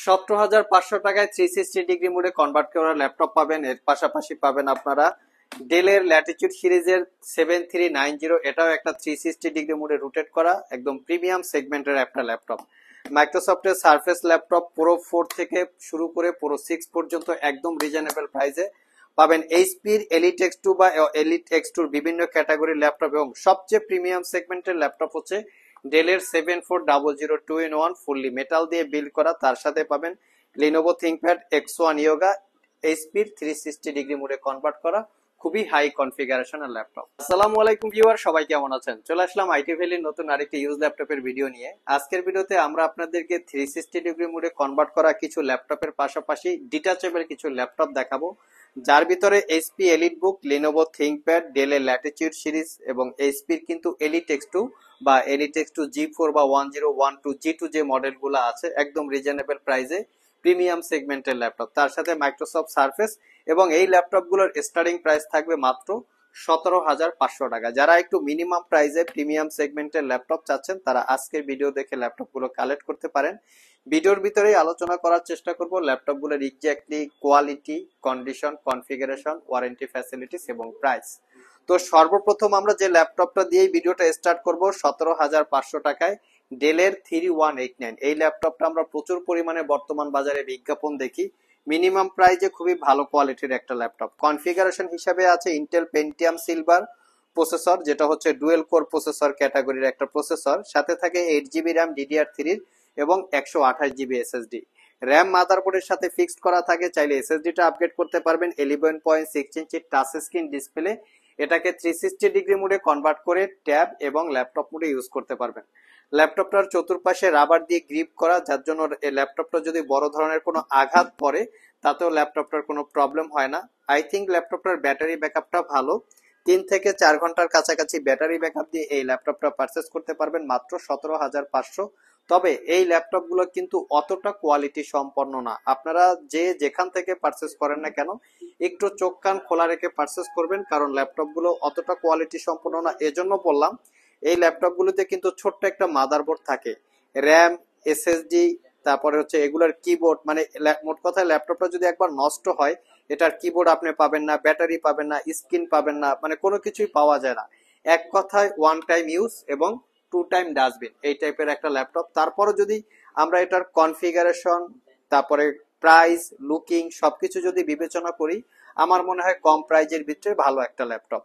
17,500 টাকায় 360 ডিগ্রি মোডে কনভার্ট করা ল্যাপটপ পাবেন। এর পাশাপাশি পাবেন আপনারা ডেলের ল্যাটিটিউড সিরিজের 7390, এটাও একটা 360 ডিগ্রি মোডে রোটেট করা একদম প্রিমিয়াম সেগমেন্টের একটা ল্যাপটপ। মাইক্রোসফটের সারফেস ল্যাপটপ প্রো 4 থেকে শুরু করে প্রো 6 পর্যন্ত একদম রিজনেবল প্রাইসে পাবেন। এইচপির এলিট X2 বা এলিট X2 বিভিন্ন ক্যাটাগরির ল্যাপটপ এবং সবচেয়ে প্রিমিয়াম সেগমেন্টের ল্যাপটপ হচ্ছে ডেলের 7400 ফুললি মেটাল দিয়ে বিল্ড করা। তার সাথে পাবেন লিনোভো থিংকপ্যাড X1 ইয়োগা, এইচপির 360 ডিগ্রি মোডে কনভার্ট করা খুবই হাই কনফিগারেশনের ল্যাপটপ। আসসালামু আলাইকুম ভিউয়ার, সবাই কেমন আছেন? চলে আসলাম আইটি ভ্যালির নতুন আরেকটি ইউজ ল্যাপটপের ভিডিও নিয়ে। আজকের ভিডিওতে আমরা আপনাদেরকে 360 ডিগ্রি মোডে কনভার্ট করা কিছু ল্যাপটপের পাশাপাশি ডিটাচেবল কিছু ল্যাপটপ দেখাবো, যার ভিতরে এইচপি এলিট বুক, লিনোভো থিংকপ্যাড, ডেলের ল্যাটিটিউড সিরিজ এবং এইচপির কিন্তু এলিট X2 বা এলিট X2 G4 বা 1012 G2 যে মডেলগুলো আছে একদম রিজনেবল প্রাইসে প্রিমিয়াম সেগমেন্টের ল্যাপটপ, তার সাথে মাইক্রোসফট সারফেস। এবং এই ল্যাপটপগুলোর স্টার্টিং প্রাইস থাকবে মাত্র 17,500 টাকা। যারা একটু মিনিমাম প্রাইসে প্রিমিয়াম সেগমেন্টের ল্যাপটপ চাচ্ছেন তারা আজকের ভিডিও দেখে ল্যাপটপগুলো কালেক্ট করতে পারেন। ভিডিওর ভিতরেই আলোচনা করার চেষ্টা করব ল্যাপটপগুলোর exactly quality, condition, configuration, warranty facilities এবং প্রাইস। তো সর্বপ্রথম আমরা যে ল্যাপটপটা দিয়েই ভিডিওটা স্টার্ট করব 17,500 টাকায় ডেলের 3189। এই ল্যাপটপটা আমরা প্রচুর পরিমাণে বর্তমান বাজারে বিজ্ঞাপন দেখি। মিনিমাম প্রাইজে খুবই ভালো কোয়ালিটির একটা ল্যাপটপ। কনফিগারেশন হিসাবে আছে ইন্টেল পেন্টিয়াম সিলভার প্রসেসর, যেটা হচ্ছে ডুয়েল কোর প্রসেসর ক্যাটাগরির একটা প্রসেসর। সাথে থাকে 8GB র্যাম DDR3 এবং 128GB SSD। র্যাম মাদারবোর্ডের সাথে ফিক্সড করা থাকে, চাইলে এসএসডিটা আপগ্রেড করতে পারবেন। 11.6 ইঞ্চি টাচ স্ক্রিন ডিসপ্লে, এটাকে 360 ডিগ্রি মোডে কনভার্ট করে ট্যাব এবং ল্যাপটপ মোডে ইউজ করতে পারবেন। ল্যাপটপটার চতুর্পাশে রাবার দিয়ে গ্রিপ করা, যার জন্য এই ল্যাপটপটা যদি বড় ধরনের কোনো আঘাত পড়ে তাতেও ল্যাপটপটার কোনো প্রবলেম হয় না। আই থিঙ্ক ল্যাপটপটার ব্যাটারি ব্যাকআপটা ভালো, 3 থেকে 4 ঘন্টার কাছাকাছি ব্যাটারি ব্যাকআপ দিয়ে এই ল্যাপটপটা পারচেস করতে পারবেন মাত্র 17,500। তবে এই ল্যাপটপগুলো কিন্তু অতটা কোয়ালিটি সম্পন্ন না। আপনারা যে যেখান থেকে পারচেস করেন না কেন একটু চোখ কান খোলা রেখে পারচেস করবেন, কারণ ল্যাপটপগুলো অতটা কোয়ালিটি সম্পন্ন না। এজন্য বললাম, এই ল্যাপটপগুলোতে কিন্তু ছোট্ট একটা মাদারবোর্ড থাকে, র্যাম, এসএসডি, তারপরে হচ্ছে এগুলার কিবোর্ড। মানে মোট কথা ল্যাপটপটা যদি একবার নষ্ট হয় এটার কিবোর্ড আপনি পাবেন না, ব্যাটারি পাবেন না, স্ক্রিন পাবেন না, মানে কোনো কিছুই পাওয়া যায় না। এক কথায় ওয়ান টাইম ইউজ এবং টু টাইম ডাস্টবিন, এই টাইপের একটা ল্যাপটপ। তারপরও যদি আমরা এটার কনফিগারেশন, তারপরে প্রাইস, লুকিং সবকিছু যদি বিবেচনা করি, আমার মনে হয় কম প্রাইজের ভিতরে ভালো একটা ল্যাপটপ।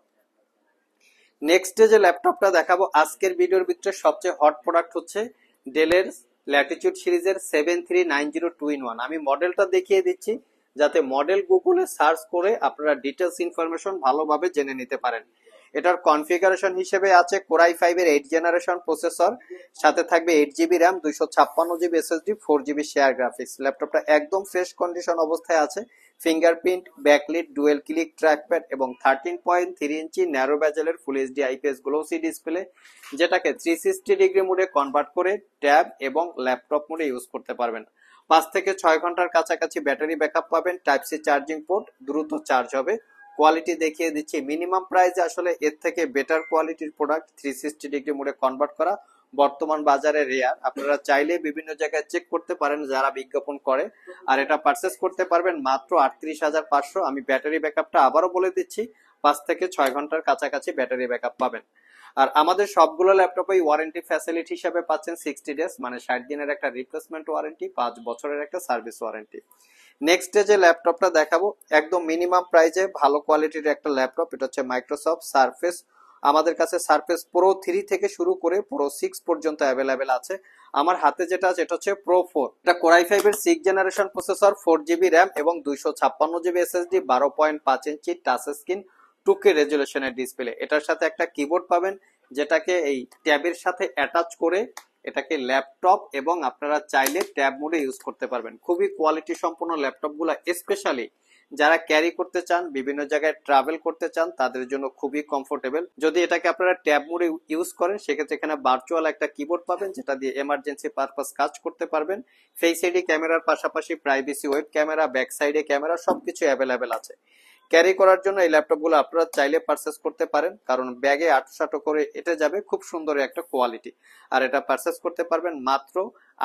নেক্সট যে ল্যাপটপটা দেখাবো আজকের ভিডিওর ভিতরে সবচেয়ে হট প্রোডাক্ট হচ্ছে ডেলের ল্যাটিটিউড সিরিজের 7390 আমি মডেলটা দেখিয়ে দিচ্ছি যাতে মডেল গুগলে সার্চ করে আপনারা ডিটেলস ইনফরমেশন ভালোভাবে জেনে নিতে পারেন। এটার কনফিগারেশন হিসেবে আছে কোর i5 এর 8 জেনারেশন প্রসেসর, সাথে থাকবে 8GB RAM, 256GB SSD, 4GB share graphics. ল্যাপটপটা একদম ফ্রেশ কন্ডিশন অবস্থায় আছে। Fingerprint, backlit, dual click trackpad এবং 13.3 ইঞ্চি ন্যারো বেজেলের full HD IPS glossy display, যেটাকে 360 ডিগ্রি মোডে কনভার্ট করে ট্যাব এবং ল্যাপটপ মোডে ইউজ করতে পারবেন। 5 থেকে 6 ঘন্টার কাছাকাছি ব্যাটারি ব্যাকআপ পাবেন। টাইপ সি চার্জিং পোর্ট, দ্রুত চার্জ হবে। কোয়ালিটি দেখিয়ে দিচ্ছি, মিনিমাম প্রাইসে আসলে এর থেকে বেটার কোয়ালিটির প্রোডাক্ট 360 ডিগ্রি মোডে কনভার্ট করা বর্তমান বাজারে রেয়ার। আপনারা চাইলে বিভিন্ন জায়গায় চেক করতে পারেন যারা বিজ্ঞাপন করে, আর এটা পারচেস করতে পারবেন মাত্র 38,500। আমি ব্যাটারি ব্যাকআপটা আবারও বলে দিচ্ছি, 5 থেকে 6 ঘন্টার কাছাকাছি ব্যাটারি ব্যাকআপ পাবেন। আর আমাদের সবগুলো ল্যাপটপেই ওয়ারেন্টি ফ্যাসিলিটি হিসেবে পাচ্ছেন 60 ডেজ, মানে 60 দিনের একটা রিপ্লেসমেন্ট ওয়ারেন্টি, 5 বছরের একটা সার্ভিস ওয়ারেন্টি। নেক্সট যে ল্যাপটপটা দেখাবো একদম মিনিমাম প্রাইসে ভালো কোয়ালিটির একটা ল্যাপটপ, এটা হচ্ছে মাইক্রোসফট সারফেস। আমাদের কাছে সারফেস প্রো 3 থেকে শুরু করে প্রো 6 পর্যন্ত অ্যাভেলেবেল আছে। আমার হাতে যেটা আছে এটা হচ্ছে প্রো 4। এটা কোর i5 এর 6 জেনারেশন প্রসেসর, 4GB র্যাম এবং 256GB SSD, 12.5 inch touch screen, 2K রেজুলেশনের ডিসপ্লে। এটার সাথে একটা কিবোর্ড পাবেন যেটাকে এই ট্যাবের সাথে অ্যাটাচ করে এটাকে ল্যাপটপ এবং আপনারা চাইলে ট্যাব মোডে ইউজ করতে পারবেন। খুবই কোয়ালিটি সম্পন্ন ল্যাপটপগুলো, স্পেশালি যারা ক্যারি করতে চান, বিভিন্ন জায়গায় ট্রাভেল করতে চান, তাদের জন্য খুবই কমফোর্টেবল। যদি এটাকে আপনারা ট্যাব মোডে ইউজ করেন সেক্ষেত্রে এখানে ভার্চুয়াল একটা কিবোর্ড পাবেন যেটা দিয়ে এমার্জেন্সি পারপাস কাজ করতে পারবেন। ফেস আইডি ক্যামেরার পাশাপাশি প্রাইভেসি ওয়েব ক্যামেরা, ব্যাক সাইডে ক্যামেরা সবকিছু অ্যাভেলেবেল আছে। ক্যারি করার জন্য এই ল্যাপটপগুলো আপনারা চাইলে পারচেস করতে পারেন, কারণ ব্যাগে আটশো করে এটা যাবে, খুব সুন্দর একটা কোয়ালিটি। আর এটা পারচেস করতে পারবেন মাত্র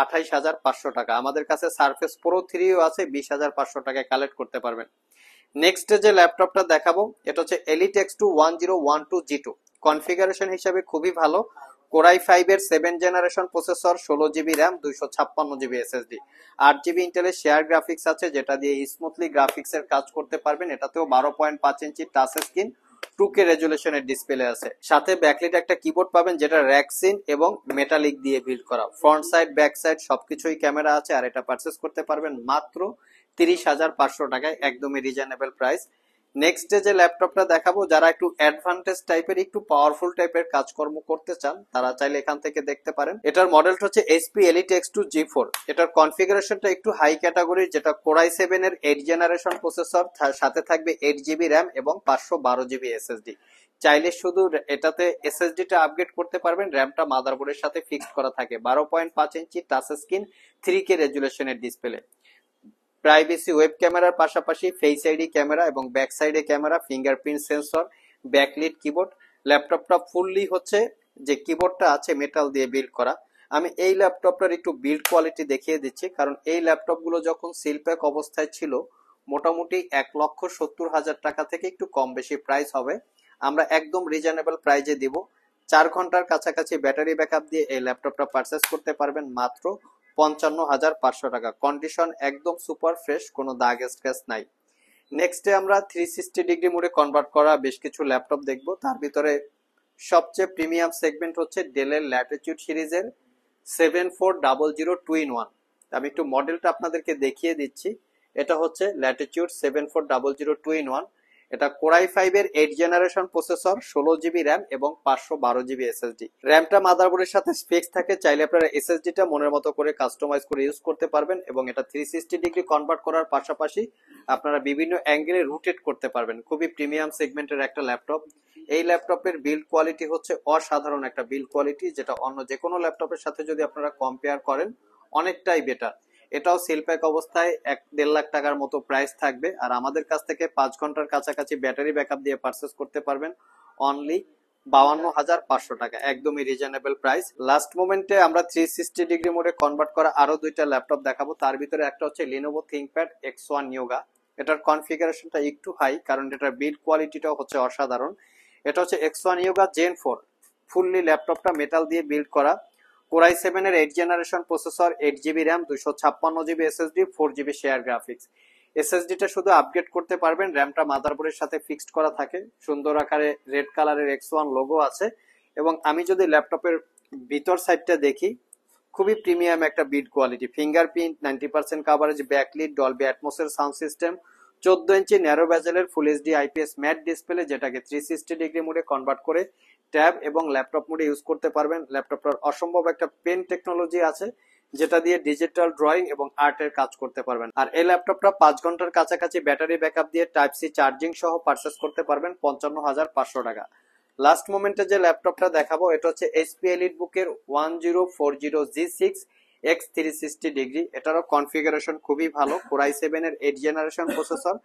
28,500 টাকা। আমাদের কাছে সারফেস প্রো 3ও আছে, 20,500 টাকায় কালেক্ট করতে পারবেন। নেক্সট যে ল্যাপটপটা দেখাবো এটা হচ্ছে এলিট X2 1012G2। কনফিগারেশন হিসাবে খুবই ভালো। কোরাই 5 এর 7 generation processor, 16GB RAM, 256GB SSD, 8GB ইন্টেলের শেয়ার গ্রাফিক্স আছে, যেটা দিয়ে স্মুথলি গ্রাফিক্স এর কাজ করতে পারবেন। এটাতেও 12.5 ইঞ্চি টাচ স্ক্রিন, 2K রেজুলেশনের ডিসপ্লে আছে। সাথে ব্যাকলিট একটা কিবোর্ড পাবেন, যেটা র্যাক্সিন এবং মেটালিক দিয়ে বিল্ড করা। ফ্রন্ট সাইড ব্যাক সাইড সবকিছুই ক্যামেরা আছে। আর এটা পারচেস করতে পারবেন মাত্র 30,500 টাকায়, একদমই রিজনেবল প্রাইস। নেক্সট যে ল্যাপটপটা দেখাবো, যারা একটু অ্যাডভান্টেজ টাইপের, একটু পাওয়ারফুল টাইপের কাজকর্ম করতে চান, তারা চাইলে এখান থেকে দেখতে পারেন। এটার মডেলটা হচ্ছে HP Elite X2 G4। এটার কনফিগারেশনটা একটু হাই ক্যাটাগরির, যেটা কোরাই 7 এর 8 জেনারেশন প্রসেসর, সাথে থাকবে 8GB র্যাম এবং 512GB SSD। চাইলে শুধু এটাতে এসএসডি টা আপগ্রেড করতে পারবেন, র্যামটা মাদারবোর্ডের সাথে ফিক্সড করা থাকে। 12.5 ইঞ্চি টাচ স্ক্রিন, 3K রেজুলেশনের ডিসপ্লে। প্রাইভেসি ওয়েব ক্যামেরার পাশাপাশি ফেস আইডি ক্যামেরা এবং ব্যাক সাইডে camera, fingerprint sensor, backlit keyboard. ল্যাপটপটা ফুললি হচ্ছে যে কিবোর্ডটা আছে মেটাল দিয়ে বিল্ড করা। আমি এই ল্যাপটপটার একটু বিল্ড কোয়ালিটি দেখিয়ে দিচ্ছি, কারণ এই ল্যাপটপগুলো যখন সিল প্যাক অবস্থায় ছিল মোটামুটি 1,70,000 টাকা থেকে একটু কম বেশি প্রাইস হবে। আমরা একদম রিজনেবল প্রাইজে দিব। 4 ঘন্টার কাছাকাছি ব্যাটারি ব্যাকআপ দিয়ে এই ল্যাপটপটা পারচেস করতে পারবেন মাত্র 55,500 টাকা। কন্ডিশন একদম সুপার ফ্রেশ, কোনো দাগ স্ক্র্যাচ নাই। নেক্সটে আমরা 360 ডিগ্রি মোডে কনভার্ট করা বেশ কিছু ল্যাপটপ দেখব। তার ভিতরে সবচেয়ে প্রিমিয়াম সেগমেন্ট হচ্ছে ডেলের ল্যাটিটিউড সিরিজের 7400 2-in-1। আমি একটু মডেলটা আপনাদেরকে দেখিয়ে দিচ্ছি। এটা হচ্ছে ল্যাটিটিউড 7400 2-in-1। এটা কোরাই 5 এর 8 জেনারেশন প্রসেসর, 16GB র্যাম এবং 512GB SSD। র্যামটা মাদারবোর্ডের সাথে ফিক্স থাকে, চাইলে আপনারা SSD টা মনের মতো করে কাস্টমাইজ করে ইউজ করতে পারবেন। এবং এটা 360 ডিগ্রি কনভার্ট করার পাশাপাশি আপনারা বিভিন্ন অ্যাঙ্গেলে রোটেট করতে পারবেন। খুবই প্রিমিয়াম সেগমেন্টের একটা ল্যাপটপ। এই ল্যাপটপের বিল্ড কোয়ালিটি হচ্ছে অসাধারণ একটা বিল্ড কোয়ালিটি, যেটা অন্য যে কোনো ল্যাপটপের সাথে যদি আপনারা কম্পেয়ার করেন অনেকটাই বেটার। এটাও সিল প্যাক অবস্থায় 1-1.5 লাখ টাকার মতো প্রাইস থাকবে। আর আমাদের কাছ থেকে 5 ঘন্টার কাছাকাছি ব্যাটারি ব্যাকআপ দিয়ে পারচেস করতে পারবেন অনলি 52,500 টাকা, একদমই রিজনেবল প্রাইস। লাস্ট মোমেন্টে আমরা 360 ডিগ্রি মোডে কনভার্ট করা আরো দুইটা ল্যাপটপ দেখাবো। তার ভিতরে একটা হচ্ছে Lenovo ThinkPad X1 Yoga। এটার কনফিগারেশনটা একটু হাই, কারণ এটার বিল্ড কোয়ালিটিটাও হচ্ছে অসাধারণ। এটা হচ্ছে X1 Yoga Gen 4। ফুললি ল্যাপটপটা মেটাল দিয়ে বিল্ড করা। কোরাই 7 এর 8 generation processor, 8GB RAM, 256GB SSD, 4GB share graphics. SSD টা শুধু আপগ্রেড করতে পারবেন, র্যামটা মাদারবোর্ডের সাথে ফিক্সড করা থাকে। সুন্দর আকারে রেড কালারের X1 লোগো আছে। এবং আমি যদি ল্যাপটপের ভিতর সাইডটা দেখি, খুবই প্রিমিয়াম একটা build quality. Fingerprint, 90% coverage, backlit, Dolby অ্যাটমসের সাউন্ড সিস্টেম, 14 ইঞ্চি ন্যারো বেজেলের full HD IPS matte display, যেটাকে 360 ডিগ্রি মোডে কনভার্ট করে ট্যাব এবং ল্যাপটপ মোডে ইউজ করতে পারবেন। ল্যাপটপটার অসম্ভব একটা পেন টেকনোলজি আছে, যেটা দিয়ে ডিজিটাল ড্রয়িং এবং আর্টের কাজ করতে পারবেন। আর এই ল্যাপটপটা 5 ঘন্টার কাছাকাছি ব্যাটারি ব্যাকআপ দিয়ে টাইপ সি চার্জিং সহ পারচেস করতে পারবেন 55,500 টাকা। লাস্ট মোমেন্টে যে ল্যাপটপটা দেখাবো এটা হচ্ছে HP EliteBook এর 1040G6 X 360 ডিগ্রি। এটারও কনফিগারেশন খুবই ভালো। কোরাই 7 এর 8 generation processor,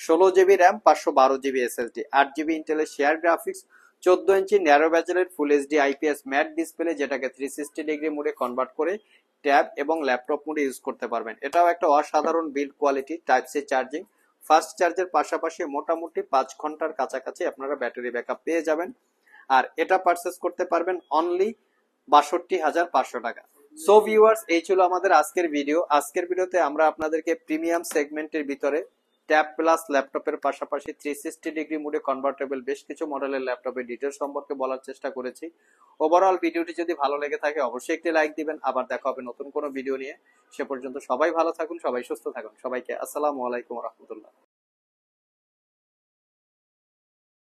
16GB RAM, 512GB SSD, 8GB ইন্টেলের শেয়ার গ্রাফিক্স, 14 ইঞ্চি ন্যারো বেজেলের full HD IPS matte display, যেটাকে 360 ডিগ্রি মোডে কনভার্ট করে ট্যাব এবং ল্যাপটপ মোডে ইউজ করতে পারবেন। এটাও একটা অসাধারণ build quality. Type C charging, fast চার্জের পাশাপাশি মোটামুটি 5 ঘন্টার কাছাকাছি আপনারা ব্যাটারি ব্যাকআপ পেয়ে যাবেন। আর এটা পারচেস করতে পারবেন অনলি 62,500 টাকা। সো ভিউয়ার্স, এই ছিল আমাদের আজকের ভিডিও। আজকের ভিডিওতে আমরা আপনাদেরকে প্রিমিয়াম সেগমেন্টের ভিতরে ট্যাব প্লাস ল্যাপটপের পাশাপাশি 360 ডিগ্রি মোডে কনভার্টেবল বেশ কিছু মডেলের ল্যাপটপের ডিটেলস সম্পর্কে বলার চেষ্টা করেছি। ওভারঅল ভিডিওটি যদি ভালো লেগে থাকে অবশ্যই একটি লাইক দিবেন। আবার দেখা হবে নতুন কোনো ভিডিও নিয়ে। সে পর্যন্ত সবাই ভালো থাকুন, সবাই সুস্থ থাকুন। সবাইকে আসসালামু আলাইকুম ওয়া রাহমাতুল্লাহ।